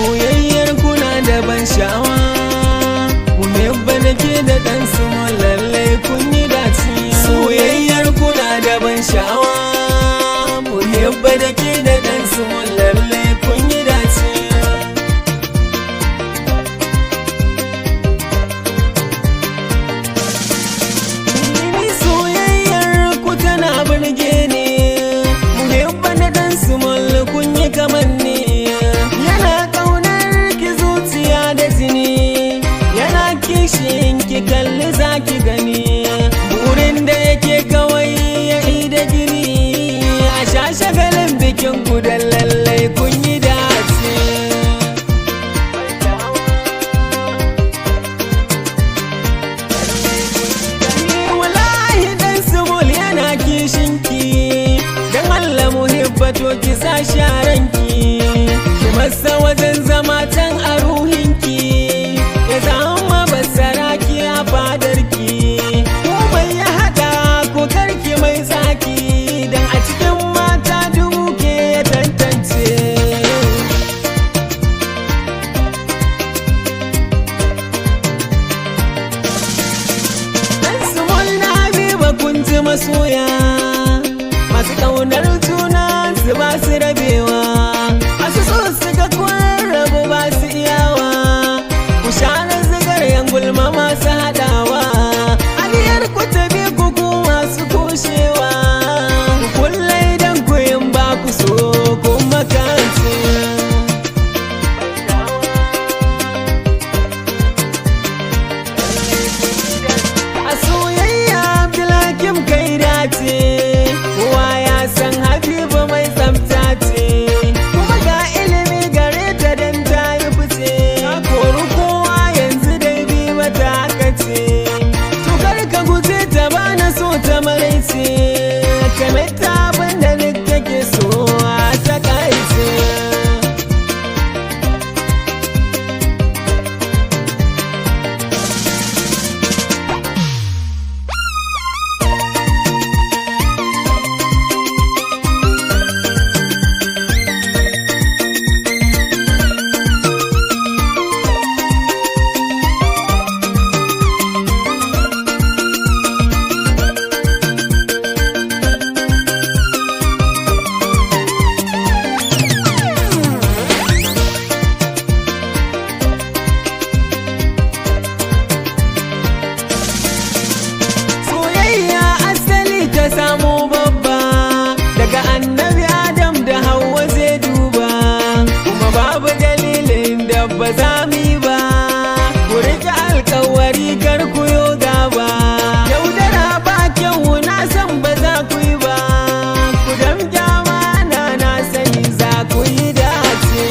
soyayyar kuna da ban sha'awa muhibba nake da dan su lallai kun yi dace soyayyar kuna da ban sha'awa muhibba nake da dan su lallai kun yi dace ki kalli zaki gani burin da yake kawai ya da gini a sha shagalin bikin ku da lallai kun yi dace wallahi dan sumul yana kishinki dan Allah muhibbato ki sa sharanki ki masa wajen zama can a ruhinki ya zama basaraki a fadarki komai ya hada ko karki mai tsaki dan a cikin mata dubu ke ya tantance dan sumul na biba kun ji masoya masu kaunar juna su ba su rabewa masu so su ga kun rabu ba su iyawa ku share zigar yan gulma masu haɗawa aliyar ku tabi ku masu kushewa ku kullai dan ku yin ba ku so kun makance a soyayya Abdulhakim kai dace kowa ya san Habiba mai tsafta ce kuma ga ilimi gare ta dan ta yi fice koru kowa yanzu dai bi mata haka ce to kar ka guje ta bana so ta maraice kamar ta abin da duk kake so a takaice samu babba daga annabi Adam da Hauwa zai duba kuma babu dalilin da ba za mu yi ba ku riƙe alƙawari kar ku yo gaba yaudara ba kyau na san ba za ku yi ba ku damƙya mana na sani za ku yi dace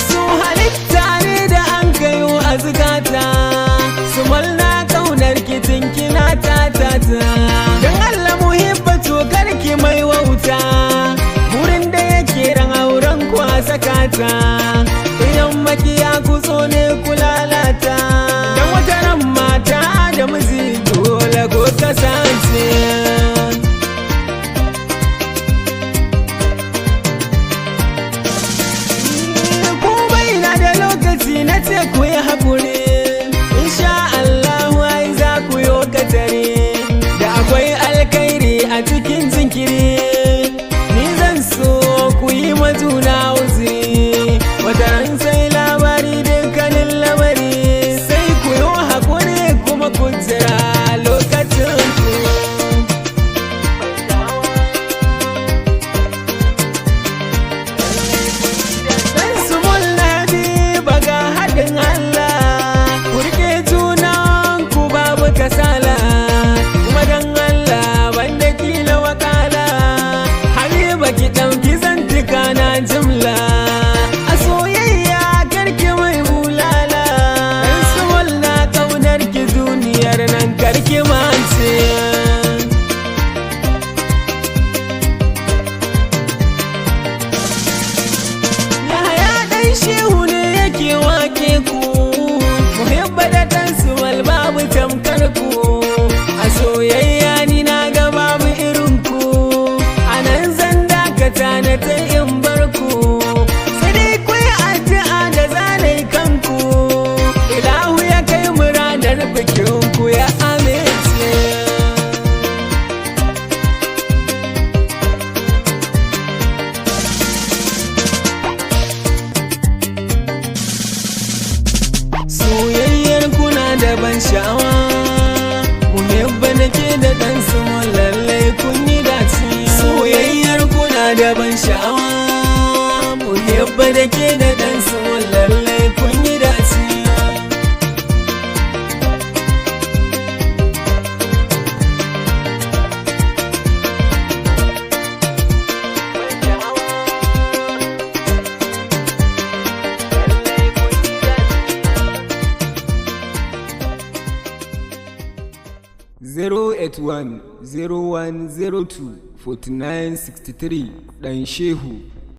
su halitta ne da an kayo a zukata su malna kaunar kitin kina tatata don Allah muhibbatu karki mai wauta burin da yake ran auren ku a sakata idan makiya ku so ne ku lalata don wata ran mata da miji dole ko kasance na ce ku yi haƙuri insha Allah ai za ku yi katare da akwai alkhairi a cikin jinkiri ni zan so ku yi majuna uzuri wata ran sai labari dukkanin lamari sai ku yi haƙuri kuma ku jira lokacin ku Allah ku rike junan ku babu kasala kuma dan Allah banda kila wakala da ban sha'awa, muhibba da ke da ɗan su lallai kun yi dace. Zero 81 0102 4963 ɗan Shehu.